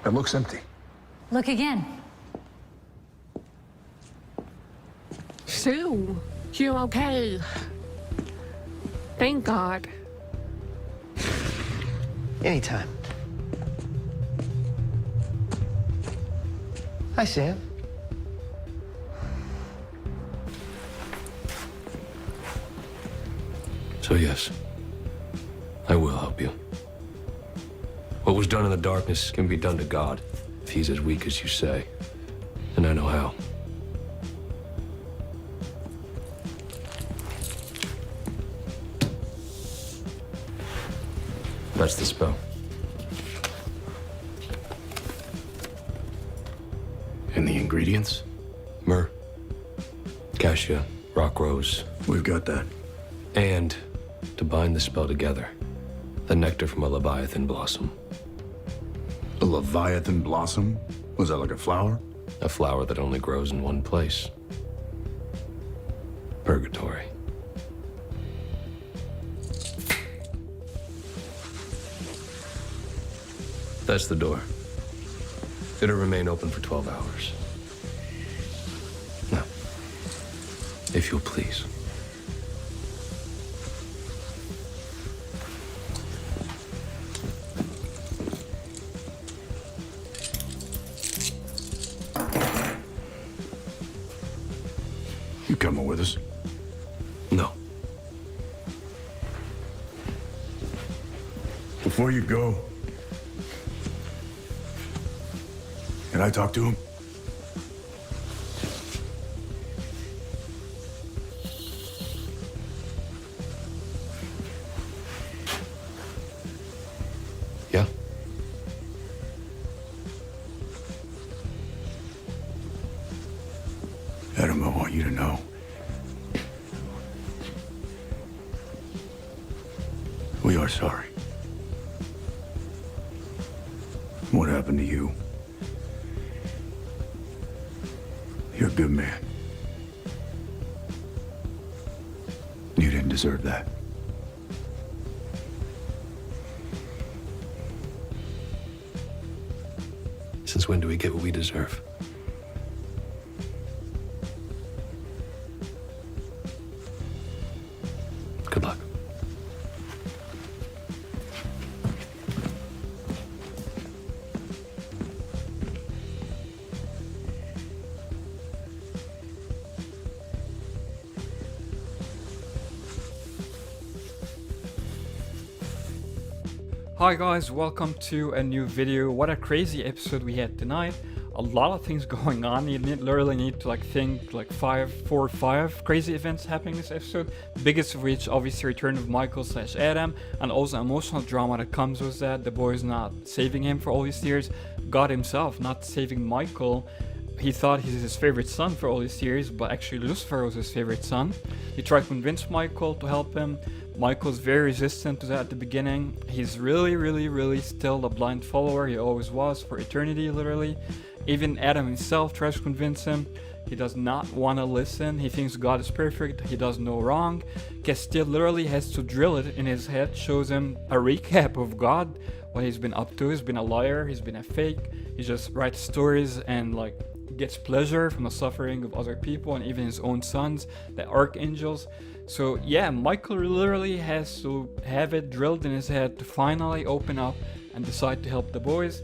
It looks empty. Look again. Sue, you okay? Thank God. Anytime. Hi, Sam. So yes, I will help you. What was done in the darkness can be done to God, if he's as weak as you say. And I know how. That's the spell. And the ingredients? Myrrh, cassia, rock rose, We've got that. and to bind the spell together, the nectar from a leviathan blossom. A leviathan blossom? Was that like a flower? A flower that only grows in one place. Purgatory. That's the door. It'll remain open for 12 hours. Now, if you'll please. You coming with us? No. Before you go, can I talk to him? Yeah? Adam, I want you to know. We are sorry. What happened to you? You're a good man. You didn't deserve that. Since when do we get what we deserve? Good luck. Hi guys, welcome to a new video. What a crazy episode we had tonight. A lot of things going on. You literally need to think like 4 or 5 crazy events happening this episode. Biggest of which obviously return of Michael / Adam, and also emotional drama that comes with that. The boys not saving him for all these years. God himself not saving Michael. He thought he's his favorite son for all these years, but actually Lucifer was his favorite son. He tried to convince Michael to help him. Michael's very resistant to that at the beginning. He's really still a blind follower. He always was for eternity, literally. Even Adam himself tries to convince him. He does not want to listen. He thinks God is perfect. He does no wrong. Castile literally has to drill it in his head, shows him a recap of God, what he's been up to. He's been a liar. He's been a fake. He just writes stories and gets pleasure from the suffering of other people and even his own sons, the archangels. So yeah, Michael literally has to have it drilled in his head to finally open up and decide to help the boys.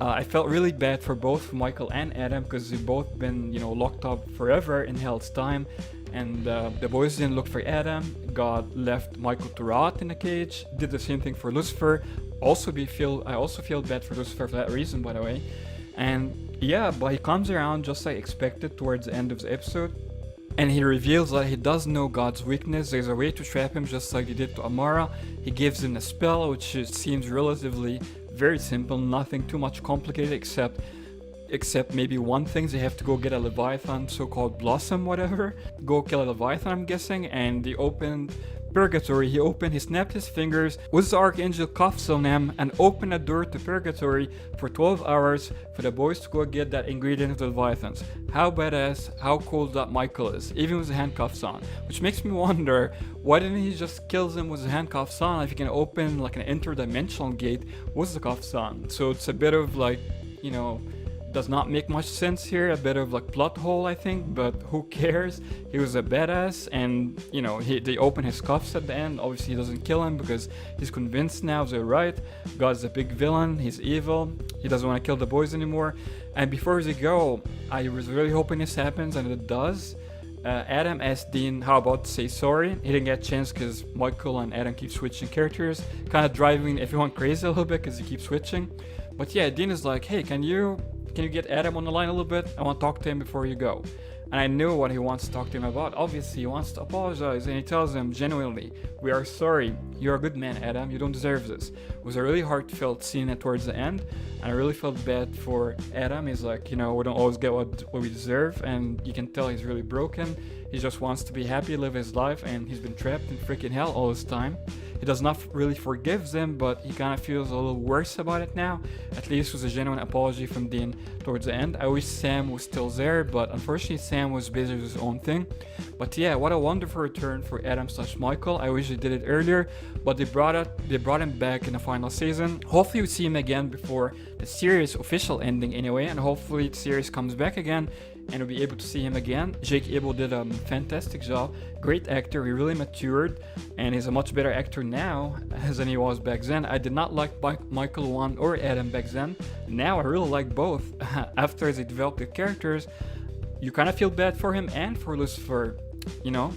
I felt really bad for both Michael and Adam because they've both been, locked up forever in Hell's time. And the boys didn't look for Adam. God left Michael to rot in a cage. Did the same thing for Lucifer. I also feel bad for Lucifer for that reason, by the way. And yeah, but he comes around just like expected towards the end of the episode. And he reveals that he does know God's weakness. There's a way to trap him just like he did to Amara. He gives him a spell which seems relatively very simple, nothing too much complicated except maybe one thing. They have to go get a Leviathan, so-called blossom, whatever. Go kill a Leviathan, I'm guessing, and they opened Purgatory. He snapped his fingers with the Archangel cuffs on him and opened a door to Purgatory for 12 hours for the boys to go get that ingredient of the Leviathans. How badass, how cool that Michael is, even with the handcuffs on. Which makes me wonder, why didn't he just kill them with the handcuffs on if he can open an interdimensional gate with the cuffs on? So it's a bit of does not make much sense here. A bit of like plot hole, I think, but who cares? He was a badass, and they open his cuffs at the end. Obviously, he doesn't kill him because he's convinced now they're right. God's a big villain. He's evil. He doesn't want to kill the boys anymore. And before they go, I was really hoping this happens, and it does. Adam asked Dean how about to say sorry. He didn't get a chance because Michael and Adam keep switching characters, kind of driving everyone crazy a little bit because he keeps switching. But yeah, Dean is like, hey, can you get Adam on the line a little bit? I want to talk to him before you go. And I knew what he wants to talk to him about. Obviously, he wants to apologize, and he tells him genuinely, we are sorry. You're a good man, Adam. You don't deserve this. It was a really heartfelt scene towards the end, and I really felt bad for Adam. He's like, we don't always get what we deserve, and you can tell he's really broken. He just wants to be happy, live his life, and he's been trapped in freaking hell all this time. He does not really forgive them, but he kind of feels a little worse about it now. At least it was a genuine apology from Dean towards the end. I wish Sam was still there, but unfortunately Sam was busy with his own thing. But yeah, what a wonderful return for Adam/Michael. I wish they did it earlier, but they brought him back in the final season. Hopefully we see him again before the series official ending anyway, and hopefully the series comes back again and we'll be able to see him again. Jake Abel did a fantastic job. Great actor. He really matured, and he's a much better actor now than he was back then. I did not like Michael 1 or Adam back then. Now I really like both. After they developed the characters, you kind of feel bad for him and for Lucifer.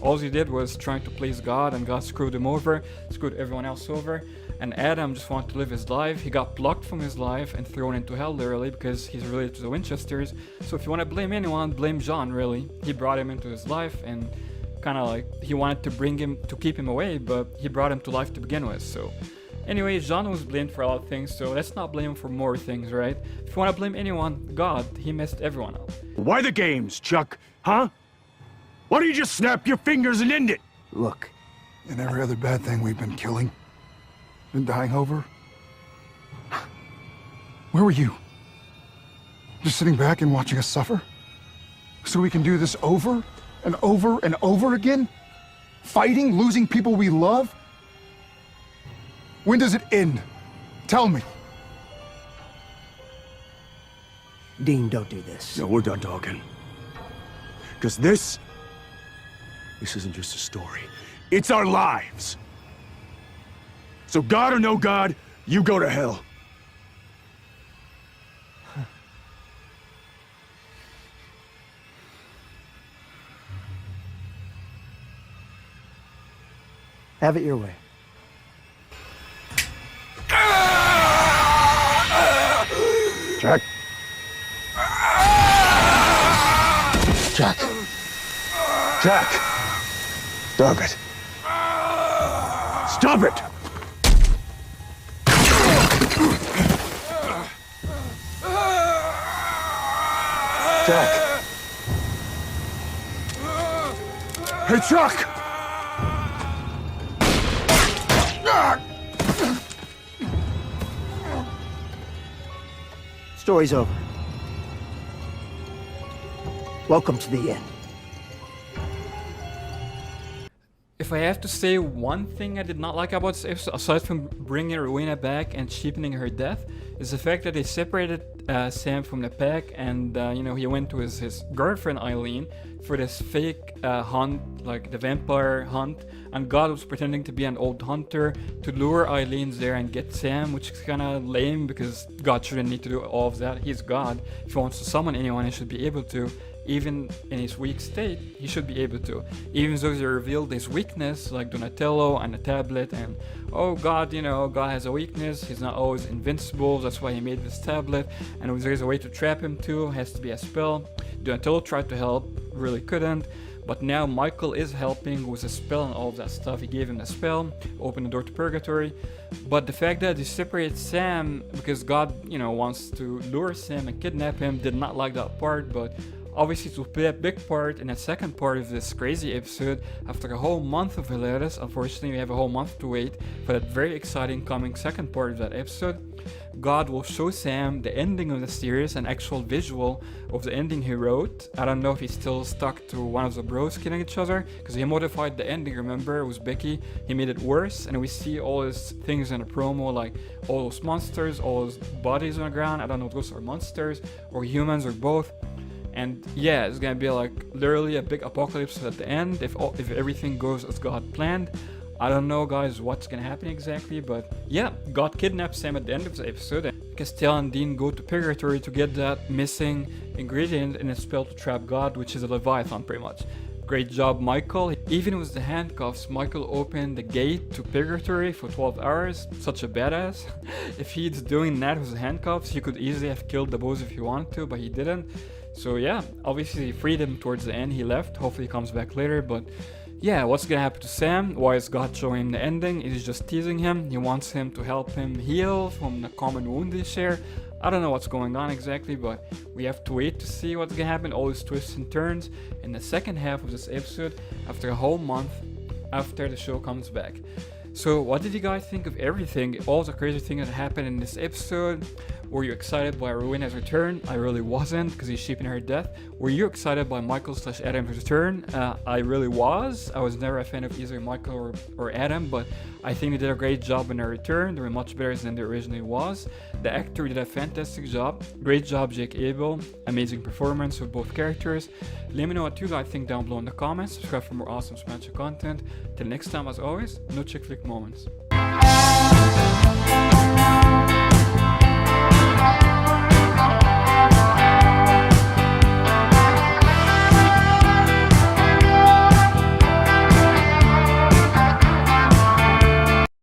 All he did was trying to please God, and God screwed him over, screwed everyone else over. And Adam just wanted to live his life. He got plucked from his life and thrown into hell literally because he's related to the Winchesters. So if you want to blame anyone, blame John really. He brought him into his life, and kind of like he wanted to keep him away, but he brought him to life to begin with. So anyway, John was blamed for a lot of things, so let's not blame him for more things, right? If you want to blame anyone, God, he messed everyone up. Why the games, Chuck? Huh? Why don't you just snap your fingers and end it? Look, and every other bad thing we've been killing, been dying over. Where were you? Just sitting back and watching us suffer? So we can do this over and over and over again? Fighting, losing people we love? When does it end? Tell me. Dean, don't do this. No, we're done talking. Because this isn't just a story. It's our lives. So God or no God, you go to hell. Have it your way. Jack. Jack. Jack! Stop it. Stop it! Jack. Hey, Chuck! Story's over. Welcome to the end. If I have to say one thing I did not like about this episode, aside from bringing Rowena back and cheapening her death, is the fact that they separated Sam from the pack, and he went to his girlfriend Eileen for this fake hunt, like the vampire hunt, and God was pretending to be an old hunter to lure Eileen there and get Sam, which is kind of lame because God shouldn't need to do all of that. He's God. If he wants to summon anyone, he should be able to. Even in his weak state, he should be able to. Even though they revealed his weakness, like Donatello and the tablet, and oh God, God has a weakness, he's not always invincible, that's why he made this tablet, and there's a way to trap him too, has to be a spell. Donatello tried to help, really couldn't, but now Michael is helping with a spell and all of that stuff. He gave him the spell, opened the door to purgatory, but the fact that they separate Sam because God, wants to lure Sam and kidnap him, did not like that part, but obviously it will play a big part in the second part of this crazy episode. After a whole month of hilarious, unfortunately we have a whole month to wait for that very exciting coming second part of that episode. God will show Sam the ending of the series, an actual visual of the ending he wrote. I don't know if he's still stuck to one of the bros killing each other, because he modified the ending, remember, it was Becky. He made it worse, and we see all these things in the promo, like all those monsters, all those bodies on the ground. I don't know if those are monsters or humans or both. And yeah, it's gonna be like literally a big apocalypse at the end if everything goes as God planned. I don't know, guys, what's gonna happen exactly, but yeah, God kidnaps Sam at the end of the episode, and Castell and Dean go to Purgatory to get that missing ingredient in a spell to trap God, which is a Leviathan, pretty much. Great job, Michael. Even with the handcuffs, Michael opened the gate to Purgatory for 12 hours. Such a badass. If he's doing that with the handcuffs, he could easily have killed the boss if he wanted to, but he didn't. So yeah, obviously he freed him towards the end. He left. Hopefully he comes back later, but yeah, what's gonna happen to Sam? Why is God showing him the ending? He's just teasing him. He wants him to help him heal from the common wound they share. I don't know what's going on exactly, but we have to wait to see what's gonna happen. All these twists and turns in the second half of this episode after a whole month after the show comes back. So what did you guys think of everything? All the crazy things that happened in this episode? Were you excited by Rowena's return? I really wasn't, because he's sheeping her death. Were you excited by Michael/Adam's return? I really was. I was never a fan of either Michael or Adam, but I think they did a great job in their return. They were much better than they originally was. The actor did a fantastic job. Great job, Aichael. Amazing performance of both characters. Let me know what you guys think down below in the comments. Subscribe for more awesome Smash content. Till next time, as always, no chick flick moments.